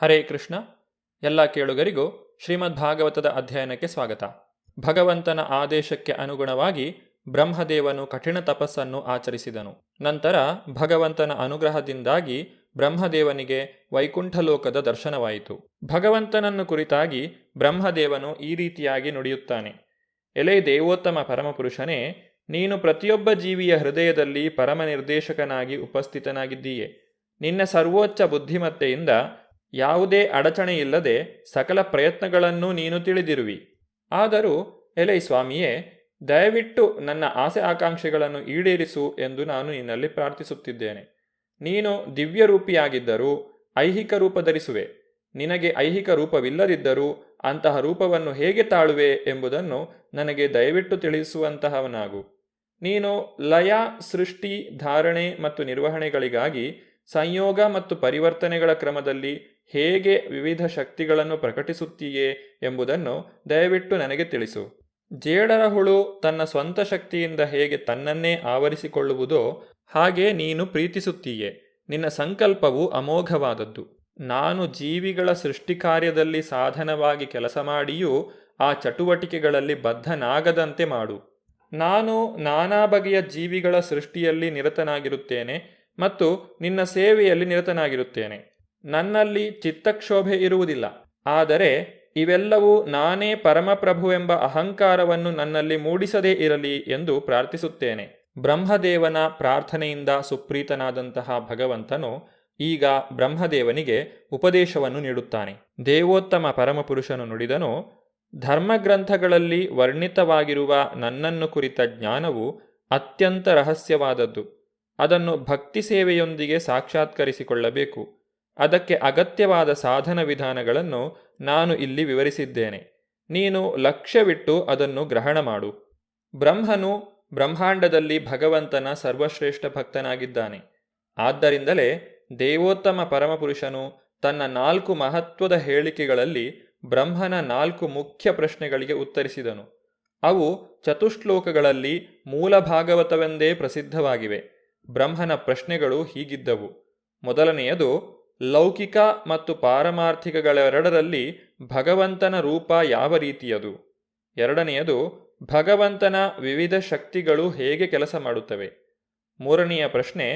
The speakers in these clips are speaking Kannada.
ಹರೇ ಕೃಷ್ಣ. ಎಲ್ಲ ಕೇಳುಗರಿಗೂ ಶ್ರೀಮದ್ ಭಾಗವತದ ಅಧ್ಯಯನಕ್ಕೆ ಸ್ವಾಗತ. ಭಗವಂತನ ಆದೇಶಕ್ಕೆ ಅನುಗುಣವಾಗಿ ಬ್ರಹ್ಮದೇವನು ಕಠಿಣ ತಪಸ್ಸನ್ನು ಆಚರಿಸಿದನು. ನಂತರ ಭಗವಂತನ ಅನುಗ್ರಹದಿಂದಾಗಿ ಬ್ರಹ್ಮದೇವನಿಗೆ ವೈಕುಂಠಲೋಕದ ದರ್ಶನವಾಯಿತು. ಭಗವಂತನನ್ನು ಕುರಿತಾಗಿ ಬ್ರಹ್ಮದೇವನು ಈ ರೀತಿಯಾಗಿ ನುಡಿಯುತ್ತಾನೆ: ಎಲೆ ದೇವೋತ್ತಮ ಪರಮಪುರುಷನೇ, ನೀನು ಪ್ರತಿಯೊಬ್ಬ ಜೀವಿಯ ಹೃದಯದಲ್ಲಿ ಪರಮ ನಿರ್ದೇಶಕನಾಗಿ ಉಪಸ್ಥಿತನಾಗಿದ್ದೀಯೆ. ನಿನ್ನ ಸರ್ವೋಚ್ಚ ಬುದ್ಧಿಮತ್ತೆಯಿಂದ ಯಾವುದೇ ಅಡಚಣೆಯಿಲ್ಲದೆ ಸಕಲ ಪ್ರಯತ್ನಗಳನ್ನೂ ನೀನು ತಿಳಿದಿರುವಿ. ಆದರೂ ಎಲೈ ಸ್ವಾಮಿಯೇ, ದಯವಿಟ್ಟು ನನ್ನ ಆಸೆ ಆಕಾಂಕ್ಷೆಗಳನ್ನು ಈಡೇರಿಸು ಎಂದು ನಾನು ನಿನ್ನಲ್ಲಿ ಪ್ರಾರ್ಥಿಸುತ್ತಿದ್ದೇನೆ. ನೀನು ದಿವ್ಯರೂಪಿಯಾಗಿದ್ದರೂ ಐಹಿಕ ರೂಪ ಧರಿಸುವೆ. ನಿನಗೆ ಐಹಿಕ ರೂಪವಿಲ್ಲದಿದ್ದರೂ ಅಂತಹ ರೂಪವನ್ನು ಹೇಗೆ ತಾಳುವೆ ಎಂಬುದನ್ನು ನನಗೆ ದಯವಿಟ್ಟು ತಿಳಿಸುವಂತಹವನಾಗು. ನೀನು ಲಯ, ಸೃಷ್ಟಿ, ಧಾರಣೆ ಮತ್ತು ನಿರ್ವಹಣೆಗಳಿಗಾಗಿ ಸಂಯೋಗ ಮತ್ತು ಪರಿವರ್ತನೆಗಳ ಕ್ರಮದಲ್ಲಿ ಹೇಗೆ ವಿವಿಧ ಶಕ್ತಿಗಳನ್ನು ಪ್ರಕಟಿಸುತ್ತೀಯೇ ಎಂಬುದನ್ನು ದಯವಿಟ್ಟು ನನಗೆ ತಿಳಿಸು. ಜೇಡರ ಹುಳು ತನ್ನ ಸ್ವಂತ ಶಕ್ತಿಯಿಂದ ಹೇಗೆ ತನ್ನನ್ನೇ ಆವರಿಸಿಕೊಳ್ಳುವುದೋ ಹಾಗೆ ನೀನು ಪ್ರೀತಿಸುತ್ತೀಯೆ. ನಿನ್ನ ಸಂಕಲ್ಪವು ಅಮೋಘವಾದದ್ದು. ನಾನು ಜೀವಿಗಳ ಸೃಷ್ಟಿ ಕಾರ್ಯದಲ್ಲಿ ಸಾಧನವಾಗಿ ಕೆಲಸ ಮಾಡಿಯೂ ಆ ಚಟುವಟಿಕೆಗಳಲ್ಲಿ ಬದ್ಧನಾಗದಂತೆ ಮಾಡು. ನಾನು ನಾನಾ ಬಗೆಯ ಜೀವಿಗಳ ಸೃಷ್ಟಿಯಲ್ಲಿ ನಿರತನಾಗಿರುತ್ತೇನೆ ಮತ್ತು ನಿನ್ನ ಸೇವೆಯಲ್ಲಿ ನಿರತನಾಗಿರುತ್ತೇನೆ. ನನ್ನಲ್ಲಿ ಚಿತ್ತಕ್ಷೋಭೆ ಇರುವುದಿಲ್ಲ. ಆದರೆ ಇವೆಲ್ಲವೂ ನಾನೇ ಪರಮಪ್ರಭುವೆಂಬ ಅಹಂಕಾರವನ್ನು ನನ್ನಲ್ಲಿ ಮೂಡಿಸದೇ ಇರಲಿ ಎಂದು ಪ್ರಾರ್ಥಿಸುತ್ತೇನೆ. ಬ್ರಹ್ಮದೇವನ ಪ್ರಾರ್ಥನೆಯಿಂದ ಸುಪ್ರೀತನಾದಂತಹ ಭಗವಂತನು ಈಗ ಬ್ರಹ್ಮದೇವನಿಗೆ ಉಪದೇಶವನ್ನು ನೀಡುತ್ತಾನೆ. ದೇವೋತ್ತಮ ಪರಮಪುರುಷನು ನುಡಿದನು: ಧರ್ಮಗ್ರಂಥಗಳಲ್ಲಿ ವರ್ಣಿತವಾಗಿರುವ ನನ್ನನ್ನು ಕುರಿತ ಜ್ಞಾನವು ಅತ್ಯಂತ ರಹಸ್ಯವಾದದ್ದು. ಅದನ್ನು ಭಕ್ತಿ ಸೇವೆಯೊಂದಿಗೆ ಸಾಕ್ಷಾತ್ಕರಿಸಿಕೊಳ್ಳಬೇಕು. ಅದಕ್ಕೆ ಅಗತ್ಯವಾದ ಸಾಧನ ವಿಧಾನಗಳನ್ನು ನಾನು ಇಲ್ಲಿ ವಿವರಿಸಿದ್ದೇನೆ. ನೀನು ಲಕ್ಷ್ಯವಿಟ್ಟು ಅದನ್ನು ಗ್ರಹಣ ಮಾಡು. ಬ್ರಹ್ಮನು ಬ್ರಹ್ಮಾಂಡದಲ್ಲಿ ಭಗವಂತನ ಸರ್ವಶ್ರೇಷ್ಠ ಭಕ್ತನಾಗಿದ್ದಾನೆ. ಆದ್ದರಿಂದಲೇ ದೇವೋತ್ತಮ ಪರಮಪುರುಷನು ತನ್ನ 4 ಮಹತ್ವದ ಹೇಳಿಕೆಗಳಲ್ಲಿ ಬ್ರಹ್ಮನ 4 ಮುಖ್ಯ ಪ್ರಶ್ನೆಗಳಿಗೆ ಉತ್ತರಿಸಿದನು. ಅವು ಚತುಶ್ಲೋಕಗಳಲ್ಲಿ ಮೂಲ ಭಾಗವತವೆಂದೇ ಪ್ರಸಿದ್ಧವಾಗಿವೆ. ಬ್ರಹ್ಮನ ಪ್ರಶ್ನೆಗಳು ಹೀಗಿದ್ದವು: ಮೊದಲನೆಯದು, ಲೌಕಿಕ ಮತ್ತು ಪಾರಮಾರ್ಥಿಕಗಳೆರಡರಲ್ಲಿ ಭಗವಂತನ ರೂಪ ಯಾವ ರೀತಿಯದು? ಎರಡನೆಯದು, ಭಗವಂತನ ವಿವಿಧ ಶಕ್ತಿಗಳು ಹೇಗೆ ಕೆಲಸ ಮಾಡುತ್ತವೆ? ಮೂರನೆಯ ಪ್ರಶ್ನೆ,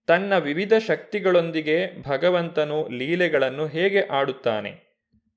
ತನ್ನ ವಿವಿಧ ಶಕ್ತಿಗಳೊಂದಿಗೆ ಭಗವಂತನು ಲೀಲೆಗಳನ್ನು ಹೇಗೆ ಆಡುತ್ತಾನೆ?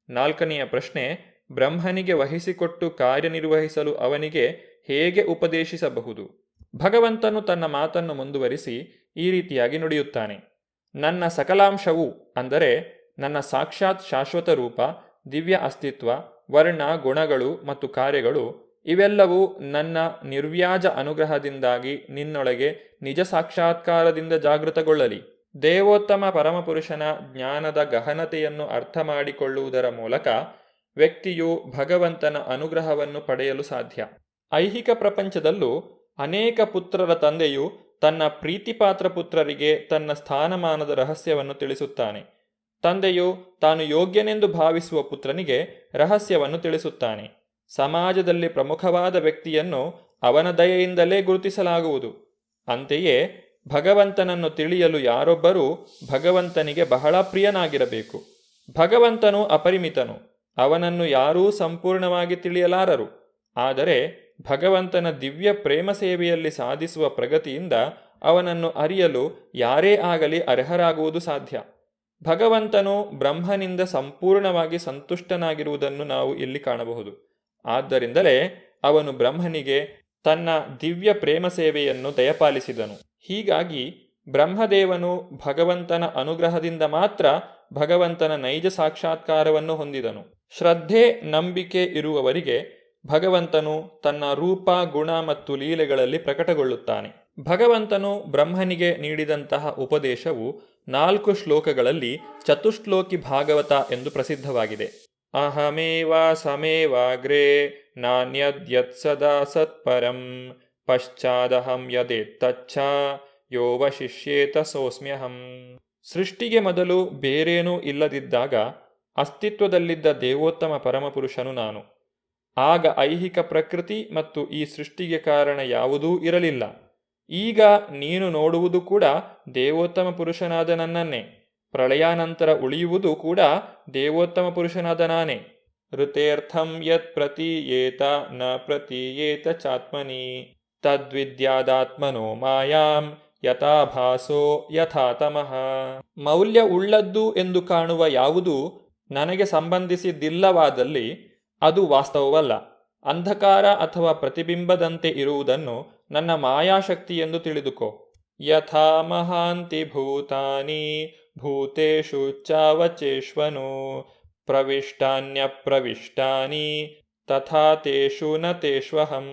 ನಾಲ್ಕನೆಯ ಪ್ರಶ್ನೆ, ಬ್ರಹ್ಮನಿಗೆ ವಹಿಸಿಕೊಟ್ಟು ಕಾರ್ಯನಿರ್ವಹಿಸಲು ಅವನಿಗೆ ಹೇಗೆ ಉಪದೇಶಿಸಬಹುದು? ಭಗವಂತನು ತನ್ನ ಮಾತನ್ನು ಮುಂದುವರಿಸಿ ಈ ರೀತಿಯಾಗಿ ನುಡಿಯುತ್ತಾನೆ: ನನ್ನ ಸಕಲಾಂಶವು, ಅಂದರೆ ನನ್ನ ಸಾಕ್ಷಾತ್ ಶಾಶ್ವತ ರೂಪ, ದಿವ್ಯ ಅಸ್ತಿತ್ವ, ವರ್ಣ, ಗುಣಗಳು ಮತ್ತು ಕಾರ್ಯಗಳು ಇವೆಲ್ಲವೂ ನನ್ನ ನಿರ್ವ್ಯಾಜ ಅನುಗ್ರಹದಿಂದಾಗಿ ನಿನ್ನೊಳಗೆ ನಿಜ ಸಾಕ್ಷಾತ್ಕಾರದಿಂದ ಜಾಗೃತಗೊಳ್ಳಲಿ. ದೇವೋತ್ತಮ ಪರಮಪುರುಷನ ಜ್ಞಾನದ ಗಹನತೆಯನ್ನು ಅರ್ಥ ಮಾಡಿಕೊಳ್ಳುವುದರ ಮೂಲಕ ವ್ಯಕ್ತಿಯು ಭಗವಂತನ ಅನುಗ್ರಹವನ್ನು ಪಡೆಯಲು ಸಾಧ್ಯ. ಐಹಿಕ ಪ್ರಪಂಚದಲ್ಲೂ ಅನೇಕ ಪುತ್ರರ ತಂದೆಯು ತನ್ನ ಪ್ರೀತಿಪಾತ್ರ ಪುತ್ರರಿಗೆ ತನ್ನ ಸ್ಥಾನಮಾನದ ರಹಸ್ಯವನ್ನು ತಿಳಿಸುತ್ತಾನೆ. ತಂದೆಯು ತಾನು ಯೋಗ್ಯನೆಂದು ಭಾವಿಸುವ ಪುತ್ರನಿಗೆ ರಹಸ್ಯವನ್ನು ತಿಳಿಸುತ್ತಾನೆ. ಸಮಾಜದಲ್ಲಿ ಪ್ರಮುಖವಾದ ವ್ಯಕ್ತಿಯನ್ನು ಅವನ ದಯೆಯಿಂದಲೇ ಗುರುತಿಸಲಾಗುವುದು. ಅಂತೆಯೇ ಭಗವಂತನನ್ನು ತಿಳಿಯಲು ಯಾರೊಬ್ಬರೂ ಭಗವಂತನಿಗೆ ಬಹಳ ಪ್ರಿಯನಾಗಿರಬೇಕು. ಭಗವಂತನು ಅಪರಿಮಿತನು. ಅವನನ್ನು ಯಾರೂ ಸಂಪೂರ್ಣವಾಗಿ ತಿಳಿಯಲಾರರು. ಆದರೆ ಭಗವಂತನ ದಿವ್ಯ ಪ್ರೇಮ ಸೇವೆಯಲ್ಲಿ ಸಾಧಿಸುವ ಪ್ರಗತಿಯಿಂದ ಅವನನ್ನು ಅರಿಯಲು ಯಾರೇ ಆಗಲಿ ಅರ್ಹರಾಗುವುದು ಸಾಧ್ಯ. ಭಗವಂತನು ಬ್ರಹ್ಮನಿಂದ ಸಂಪೂರ್ಣವಾಗಿ ಸಂತುಷ್ಟನಾಗಿರುವುದನ್ನು ನಾವು ಇಲ್ಲಿ ಕಾಣಬಹುದು. ಆದ್ದರಿಂದಲೇ ಅವನು ಬ್ರಹ್ಮನಿಗೆ ತನ್ನ ದಿವ್ಯ ಪ್ರೇಮ ಸೇವೆಯನ್ನು ದಯಪಾಲಿಸಿದನು. ಹೀಗಾಗಿ ಬ್ರಹ್ಮದೇವನು ಭಗವಂತನ ಅನುಗ್ರಹದಿಂದ ಮಾತ್ರ ಭಗವಂತನ ನೈಜ ಸಾಕ್ಷಾತ್ಕಾರವನ್ನು ಹೊಂದಿದನು. ಶ್ರದ್ಧೆ, ನಂಬಿಕೆ ಇರುವವರಿಗೆ ಭಗವಂತನು ತನ್ನ ರೂಪ, ಗುಣ ಮತ್ತು ಲೀಲೆಗಳಲ್ಲಿ ಪ್ರಕಟಗೊಳ್ಳುತ್ತಾನೆ. ಭಗವಂತನು ಬ್ರಹ್ಮನಿಗೆ ನೀಡಿದಂತಹ ಉಪದೇಶವು 4 ಶ್ಲೋಕಗಳಲ್ಲಿ ಚತುಶ್ಲೋಕಿ ಭಾಗವತ ಎಂದು ಪ್ರಸಿದ್ಧವಾಗಿದೆ. ಅಹಮೇವ ಸಮೇವಾಗ್ರೇ ನಾನ್ಯದ್ಯತ್ ಸದಾ ಸತ್ಪರಂ ಪಶ್ಚಾದಹಂ ಯದೇತ್ತಚ್ಛ ಯೋವಶಿಷ್ಯೇತ ಸೋಸ್ಮ್ಯಹಂ. ಸೃಷ್ಟಿಗೆ ಮೊದಲು ಬೇರೇನೂ ಇಲ್ಲದಿದ್ದಾಗ ಅಸ್ತಿತ್ವದಲ್ಲಿದ್ದ ದೇವೋತ್ತಮ ಪರಮಪುರುಷನು ನಾನು. ಆಗ ಐಹಿಕ ಪ್ರಕೃತಿ ಮತ್ತು ಈ ಸೃಷ್ಟಿಗೆ ಕಾರಣ ಯಾವುದೂ ಇರಲಿಲ್ಲ. ಈಗ ನೀನು ನೋಡುವುದು ಕೂಡ ದೇವೋತ್ತಮ ಪುರುಷನಾದ ನನ್ನನ್ನೇ. ಪ್ರಳಯಾನಂತರ ಉಳಿಯುವುದು ಕೂಡ ದೇವೋತ್ತಮ ಪುರುಷನಾದ ನಾನೇ. ಋತೇರ್ಥಂ ಯತ್ ಪ್ರತೀಯೇತ ನ ಪ್ರತೀಯೇತ ಚಾತ್ಮನಿ ತದ್ವಿದ್ಯಾದಾತ್ಮನೋ ಮಾಯಾಂ ಯಥಾಭಾಸೋ ಯಥಾತಮಃ. ಮೌಲ್ಯ ಉಳ್ಳದ್ದು ಎಂದು ಕಾಣುವ ಯಾವುದು ನನಗೆ ಸಂಬಂಧಿಸಿದ್ದಿಲ್ಲವಾದಲ್ಲಿ ಅದು ವಾಸ್ತವವಲ್ಲ. ಅಂಧಕಾರ ಅಥವಾ ಪ್ರತಿಬಿಂಬದಂತೆ ಇರುವುದನ್ನು ನನ್ನ ಮಾಯಾಶಕ್ತಿ ಎಂದು ತಿಳಿದುಕೋ. ಯಥಾ ಮಹಾಂತಿ ಭೂತಾನಿ ಭೂತೇಷು ಚಾವಚೇಶ್ವನು ಪ್ರವಿಷ್ಟಾನ್ಯಪ್ರವಿಷ್ಟಾನಿ ತಥಾ ತೇಷು ನ ತೇಷ್ವಹಂ.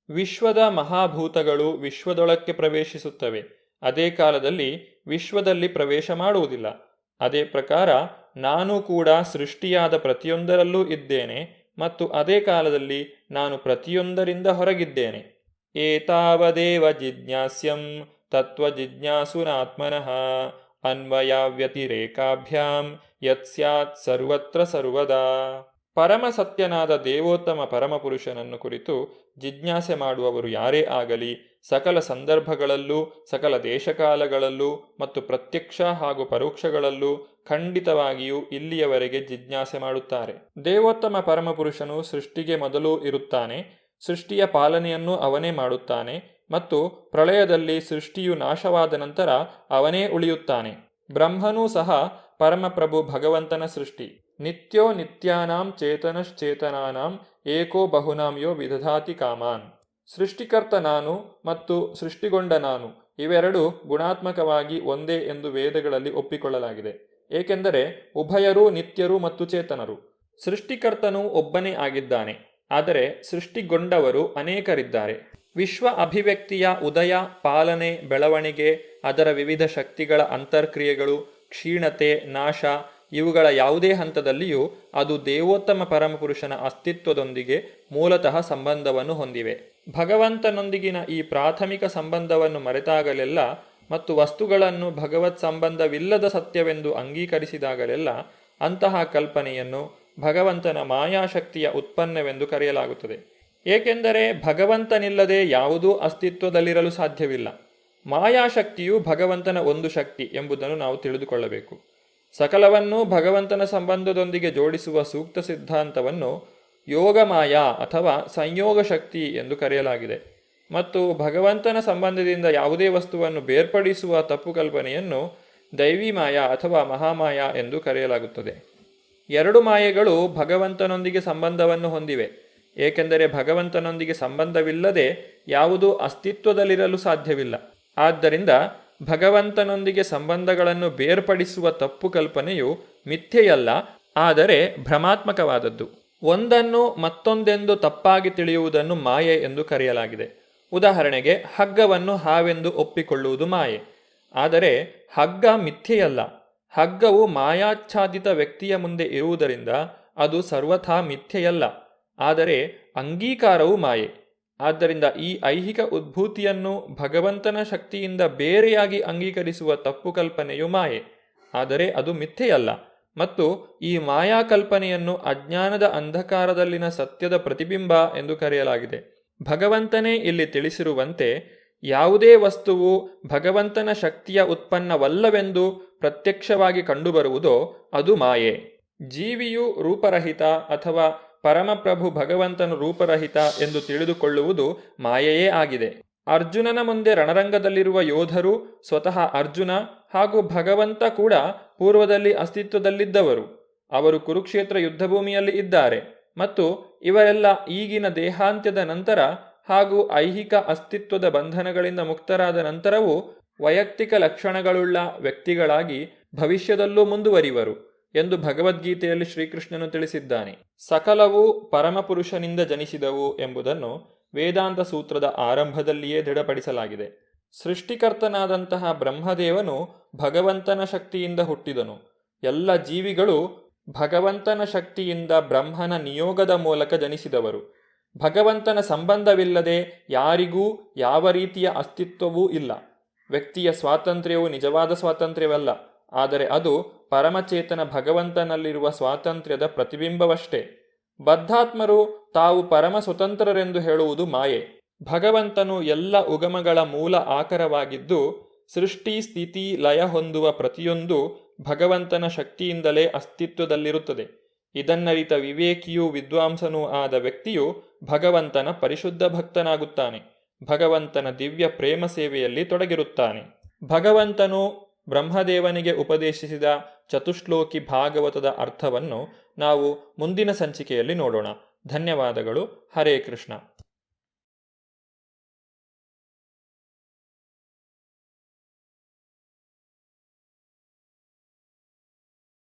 ವಿಶ್ವದ ಮಹಾಭೂತಗಳು ವಿಶ್ವದೊಳಕ್ಕೆ ಪ್ರವೇಶಿಸುತ್ತವೆ, ಅದೇ ಕಾಲದಲ್ಲಿ ವಿಶ್ವದಲ್ಲಿ ಪ್ರವೇಶ ಮಾಡುವುದಿಲ್ಲ. ಅದೇ ಪ್ರಕಾರ ನಾನು ಕೂಡ ಸೃಷ್ಟಿಯಾದ ಪ್ರತಿಯೊಂದರಲ್ಲೂ ಇದ್ದೇನೆ ಮತ್ತು ಅದೇ ಕಾಲದಲ್ಲಿ ನಾನು ಪ್ರತಿಯೊಂದರಿಂದ ಹೊರಗಿದ್ದೇನೆ. ಏತಾವದೇವ ಜಿಜ್ಞಾಸ್ಯಂ ತತ್ವಜಿಜ್ಞಾಸುನಾತ್ಮನಃ ಅನ್ವಯವ್ಯತಿರೇಕಾಭ್ಯಾಂ ಯತ್ ಸ್ಯಾತ್ ಸರ್ವತ್ರ ಸರ್ವದಾ. ಪರಮ ಸತ್ಯನಾದ ದೇವೋತ್ತಮ ಪರಮಪುರುಷನನ್ನು ಕುರಿತು ಜಿಜ್ಞಾಸೆ ಮಾಡುವವರು ಯಾರೇ ಆಗಲಿ ಸಕಲ ಸಂದರ್ಭಗಳಲ್ಲೂ ಸಕಲ ದೇಶಕಾಲಗಳಲ್ಲೂ ಮತ್ತು ಪ್ರತ್ಯಕ್ಷ ಹಾಗೂ ಪರೋಕ್ಷಗಳಲ್ಲೂ ಖಂಡಿತವಾಗಿಯೂ ಇಲ್ಲಿಯವರೆಗೆ ಜಿಜ್ಞಾಸೆ ಮಾಡುತ್ತಾರೆ. ದೇವೋತ್ತಮ ಪರಮಪುರುಷನು ಸೃಷ್ಟಿಗೆ ಮೊದಲು ಇರುತ್ತಾನೆ, ಸೃಷ್ಟಿಯ ಪಾಲನೆಯನ್ನು ಅವನೇ ಮಾಡುತ್ತಾನೆ ಮತ್ತು ಪ್ರಳಯದಲ್ಲಿ ಸೃಷ್ಟಿಯು ನಾಶವಾದ ನಂತರ ಅವನೇ ಉಳಿಯುತ್ತಾನೆ. ಬ್ರಹ್ಮನೂ ಸಹ ಪರಮಪ್ರಭು ಭಗವಂತನ ಸೃಷ್ಟಿ. ನಿತ್ಯೋ ನಿತ್ಯಾನಾಂ ಚೇತನಶ್ಚೇತನಾನಾಂ ಏಕೋ ಬಹುನಾಂ ಯೋ ವಿದಧಾತಿ ಕಾಮಾನ್. ಸೃಷ್ಟಿಕರ್ತ ನಾನು ಮತ್ತು ಸೃಷ್ಟಿಗೊಂಡ ನಾನು ಇವೆರಡು ಗುಣಾತ್ಮಕವಾಗಿ ಒಂದೇ ಎಂದು ವೇದಗಳಲ್ಲಿ ಒಪ್ಪಿಕೊಳ್ಳಲಾಗಿದೆ. ಏಕೆಂದರೆ ಉಭಯರೂ ನಿತ್ಯರು ಮತ್ತು ಚೇತನರು. ಸೃಷ್ಟಿಕರ್ತನು ಒಬ್ಬನೇ ಆಗಿದ್ದಾನೆ, ಆದರೆ ಸೃಷ್ಟಿಗೊಂಡವರು ಅನೇಕರಿದ್ದಾರೆ. ವಿಶ್ವ ಅಭಿವ್ಯಕ್ತಿಯ ಉದಯ, ಪಾಲನೆ, ಬೆಳವಣಿಗೆ, ಅದರ ವಿವಿಧ ಶಕ್ತಿಗಳ ಅಂತರ್ಕ್ರಿಯೆಗಳು, ಕ್ಷೀಣತೆ, ನಾಶ ಇವುಗಳ ಯಾವುದೇ ಹಂತದಲ್ಲಿಯೂ ಅದು ದೇವೋತ್ತಮ ಪರಮಪುರುಷನ ಅಸ್ತಿತ್ವದೊಂದಿಗೆ ಮೂಲತಃ ಸಂಬಂಧವನ್ನು ಹೊಂದಿವೆ. ಭಗವಂತನೊಂದಿಗಿನ ಈ ಪ್ರಾಥಮಿಕ ಸಂಬಂಧವನ್ನು ಮರೆತಾಗಲೆಲ್ಲ ಮತ್ತು ವಸ್ತುಗಳನ್ನು ಭಗವತ್ ಸಂಬಂಧವಿಲ್ಲದ ಸತ್ಯವೆಂದು ಅಂಗೀಕರಿಸಿದಾಗಲೆಲ್ಲ ಅಂತಹ ಕಲ್ಪನೆಯನ್ನು ಭಗವಂತನ ಮಾಯಾಶಕ್ತಿಯ ಉತ್ಪನ್ನವೆಂದು ಕರೆಯಲಾಗುತ್ತದೆ. ಏಕೆಂದರೆ ಭಗವಂತನಿಲ್ಲದೆ ಯಾವುದೂ ಅಸ್ತಿತ್ವದಲ್ಲಿರಲು ಸಾಧ್ಯವಿಲ್ಲ. ಮಾಯಾಶಕ್ತಿಯು ಭಗವಂತನ ಒಂದು ಶಕ್ತಿ ಎಂಬುದನ್ನು ನಾವು ತಿಳಿದುಕೊಳ್ಳಬೇಕು. ಸಕಲವನ್ನೂ ಭಗವಂತನ ಸಂಬಂಧದೊಂದಿಗೆ ಜೋಡಿಸುವ ಸೂಕ್ತ ಸಿದ್ಧಾಂತವನ್ನು ಯೋಗಮಾಯ ಅಥವಾ ಸಂಯೋಗ ಶಕ್ತಿ ಎಂದು ಕರೆಯಲಾಗಿದೆ ಮತ್ತು ಭಗವಂತನ ಸಂಬಂಧದಿಂದ ಯಾವುದೇ ವಸ್ತುವನ್ನು ಬೇರ್ಪಡಿಸುವ ತಪ್ಪು ಕಲ್ಪನೆಯನ್ನು ದೈವಿ ಮಾಯಾ ಅಥವಾ ಮಹಾಮಾಯ ಎಂದು ಕರೆಯಲಾಗುತ್ತದೆ. ಎರಡು ಮಾಯೆಗಳು ಭಗವಂತನೊಂದಿಗೆ ಸಂಬಂಧವನ್ನು ಹೊಂದಿವೆ, ಏಕೆಂದರೆ ಭಗವಂತನೊಂದಿಗೆ ಸಂಬಂಧವಿಲ್ಲದೆ ಯಾವುದೂ ಅಸ್ತಿತ್ವದಲ್ಲಿರಲು ಸಾಧ್ಯವಿಲ್ಲ. ಆದ್ದರಿಂದ ಭಗವಂತನೊಂದಿಗೆ ಸಂಬಂಧಗಳನ್ನು ಬೇರ್ಪಡಿಸುವ ತಪ್ಪು ಕಲ್ಪನೆಯು ಮಿಥ್ಯೆಯಲ್ಲ, ಆದರೆ ಭ್ರಮಾತ್ಮಕವಾದದ್ದು. ಒಂದನ್ನು ಮತ್ತೊಂದೆಂದು ತಪ್ಪಾಗಿ ತಿಳಿಯುವುದನ್ನು ಮಾಯೆ ಎಂದು ಕರೆಯಲಾಗಿದೆ. ಉದಾಹರಣೆಗೆ, ಹಗ್ಗವನ್ನು ಹಾವೆಂದು ಒಪ್ಪಿಕೊಳ್ಳುವುದು ಮಾಯೆ, ಆದರೆ ಹಗ್ಗ ಮಿಥ್ಯೆಯಲ್ಲ. ಹಗ್ಗವು ಮಾಯಾಚ್ಛಾದಿತ ವ್ಯಕ್ತಿಯ ಮುಂದೆ ಇರುವುದರಿಂದ ಅದು ಸರ್ವಥಾ ಮಿಥ್ಯೆಯಲ್ಲ, ಆದರೆ ಅಂಗೀಕಾರವು ಮಾಯೆ. ಆದ್ದರಿಂದ ಈ ಐಹಿಕ ಉದ್ಭೂತಿಯನ್ನು ಭಗವಂತನ ಶಕ್ತಿಯಿಂದ ಬೇರೆಯಾಗಿ ಅಂಗೀಕರಿಸುವ ತಪ್ಪು ಕಲ್ಪನೆಯು ಮಾಯೆ, ಆದರೆ ಅದು ಮಿಥ್ಯೆಯಲ್ಲ. ಮತ್ತು ಈ ಮಾಯಾಕಲ್ಪನೆಯನ್ನು ಅಜ್ಞಾನದ ಅಂಧಕಾರದಲ್ಲಿನ ಸತ್ಯದ ಪ್ರತಿಬಿಂಬ ಎಂದು ಕರೆಯಲಾಗಿದೆ. ಭಗವಂತನೇ ಇಲ್ಲಿ ತಿಳಿಸಿರುವಂತೆ ಯಾವುದೇ ವಸ್ತುವು ಭಗವಂತನ ಶಕ್ತಿಯ ಉತ್ಪನ್ನವಲ್ಲವೆಂದು ಪ್ರತ್ಯಕ್ಷವಾಗಿ ಕಂಡುಬರುವುದೋ ಅದು ಮಾಯೆ. ಜೀವಿಯು ರೂಪರಹಿತ ಅಥವಾ ಪರಮಪ್ರಭು ಭಗವಂತನು ರೂಪರಹಿತ ಎಂದು ತಿಳಿದುಕೊಳ್ಳುವುದು ಮಾಯೆಯೇ ಆಗಿದೆ. ಅರ್ಜುನನ ಮುಂದೆ ರಣರಂಗದಲ್ಲಿರುವ ಯೋಧರು ಸ್ವತಃ ಅರ್ಜುನ ಹಾಗೂ ಭಗವಂತ ಕೂಡ ಪೂರ್ವದಲ್ಲಿ ಅಸ್ತಿತ್ವದಲ್ಲಿದ್ದವರು. ಅವರು ಕುರುಕ್ಷೇತ್ರ ಯುದ್ಧಭೂಮಿಯಲ್ಲಿ ಇದ್ದಾರೆ ಮತ್ತು ಇವರೆಲ್ಲ ಈಗಿನ ದೇಹಾಂತ್ಯದ ನಂತರ ಹಾಗೂ ಐಹಿಕ ಅಸ್ತಿತ್ವದ ಬಂಧನಗಳಿಂದ ಮುಕ್ತರಾದ ನಂತರವೂ ವೈಯಕ್ತಿಕ ಲಕ್ಷಣಗಳುಳ್ಳ ವ್ಯಕ್ತಿಗಳಾಗಿ ಭವಿಷ್ಯದಲ್ಲೂ ಮುಂದುವರಿವರು ಎಂದು ಭಗವದ್ಗೀತೆಯಲ್ಲಿ ಶ್ರೀಕೃಷ್ಣನು ತಿಳಿಸಿದ್ದಾನೆ. ಸಕಲವೂ ಪರಮಪುರುಷನಿಂದ ಜನಿಸಿದವು ಎಂಬುದನ್ನು ವೇದಾಂತ ಸೂತ್ರದ ಆರಂಭದಲ್ಲಿಯೇ ದೃಢಪಡಿಸಲಾಗಿದೆ. ಸೃಷ್ಟಿಕರ್ತನಾದಂತಹ ಬ್ರಹ್ಮದೇವನು ಭಗವಂತನ ಶಕ್ತಿಯಿಂದ ಹುಟ್ಟಿದನು. ಎಲ್ಲ ಜೀವಿಗಳು ಭಗವಂತನ ಶಕ್ತಿಯಿಂದ ಬ್ರಹ್ಮನ ನಿಯೋಗದ ಮೂಲಕ ಜನಿಸಿದವರು. ಭಗವಂತನ ಸಂಬಂಧವಿಲ್ಲದೆ ಯಾರಿಗೂ ಯಾವ ರೀತಿಯ ಅಸ್ತಿತ್ವವೂ ಇಲ್ಲ. ವ್ಯಕ್ತಿಯ ಸ್ವಾತಂತ್ರ್ಯವು ನಿಜವಾದ ಸ್ವಾತಂತ್ರ್ಯವಲ್ಲ, ಆದರೆ ಅದು ಪರಮಚೇತನ ಭಗವಂತನಲ್ಲಿರುವ ಸ್ವಾತಂತ್ರ್ಯದ ಪ್ರತಿಬಿಂಬವಷ್ಟೇ. ಬದ್ಧಾತ್ಮರು ತಾವು ಪರಮ ಸ್ವತಂತ್ರರೆಂದು ಹೇಳುವುದು ಮಾಯೆ. ಭಗವಂತನು ಎಲ್ಲ ಉಗಮಗಳ ಮೂಲ ಆಕರವಾಗಿದ್ದು ಸೃಷ್ಟಿ, ಸ್ಥಿತಿ, ಲಯ ಹೊಂದುವ ಪ್ರತಿಯೊಂದು ಭಗವಂತನ ಶಕ್ತಿಯಿಂದಲೇ ಅಸ್ತಿತ್ವದಲ್ಲಿರುತ್ತದೆ. ಇದನ್ನರಿತ ವಿವೇಕಿಯೂ ವಿದ್ವಾಂಸನೂ ಆದ ವ್ಯಕ್ತಿಯು ಭಗವಂತನ ಪರಿಶುದ್ಧ ಭಕ್ತನಾಗುತ್ತಾನೆ. ಭಗವಂತನ ದಿವ್ಯ ಪ್ರೇಮ ಸೇವೆಯಲ್ಲಿ ತೊಡಗಿರುತ್ತಾನೆ. ಭಗವಂತನು ಬ್ರಹ್ಮದೇವನಿಗೆ ಉಪದೇಶಿಸಿದ ಚತುಶ್ಲೋಕಿ ಭಾಗವತದ ಅರ್ಥವನ್ನು ನಾವು ಮುಂದಿನ ಸಂಚಿಕೆಯಲ್ಲಿ ನೋಡೋಣ. ಧನ್ಯವಾದಗಳು. ಹರೇ ಕೃಷ್ಣ.